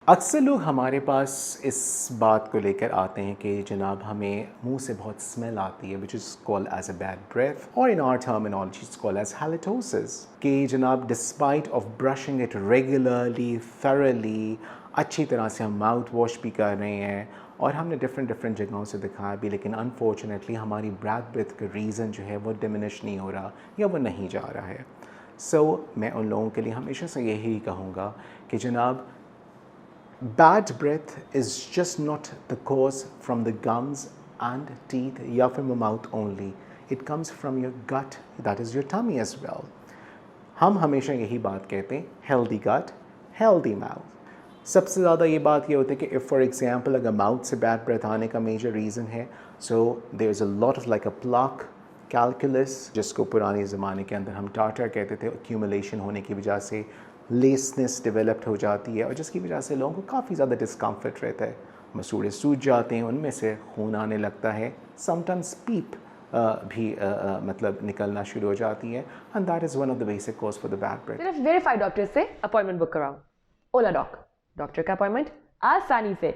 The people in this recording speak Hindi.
अक्सर लोग हमारे पास इस बात को लेकर आते हैं कि जनाब हमें मुंह से बहुत स्मेल आती है which is called as a bad breath और in our terminology it's called as halitosis कि जनाब despite of brushing it regularly thoroughly अच्छी तरह से हम माउथ वॉश भी कर रहे हैं और हमने डिफरेंट जगहों से दिखाया भी, लेकिन अनफॉर्चुनेटली हमारी बैड ब्रेथ का रीज़न जो है वो डिमिनिश नहीं हो रहा या वो नहीं जा रहा है। मैं उन लोगों के लिए हमेशा से यही कहूँगा कि जनाब bad breath is just not the cause from the gums and teeth या from the mouth only. It comes from your gut, that is your tummy as well. हम हमेशा यही बात कहते हैं healthy gut, healthy mouth. सबसे ज़्यादा ये बात ये होती है कि if for example अगर mouth से bad breath आने का major reason है, so there is a lot of like a plaque, calculus, जिसको पुराने ज़माने के अंदर हम टाटा कहते थे, accumulation होने की वजह से लेसनेस डेवलप्ड हो जाती है और जिसकी वजह से लोगों को काफ़ी ज़्यादा डिस्कम्फर्ट रहता है, मसूड़े सूज जाते हैं, उनमें से खून आने लगता है, समटाइम्स पीप भी मतलब निकलना शुरू हो जाती है and that is one of the basic cause for the bad breath. सिर्फ वेरीफाइड डॉक्टर से अपॉइंटमेंट बुक कराओ। ओला डॉक, डॉक्टर का अपॉइंटमेंट आसानी से।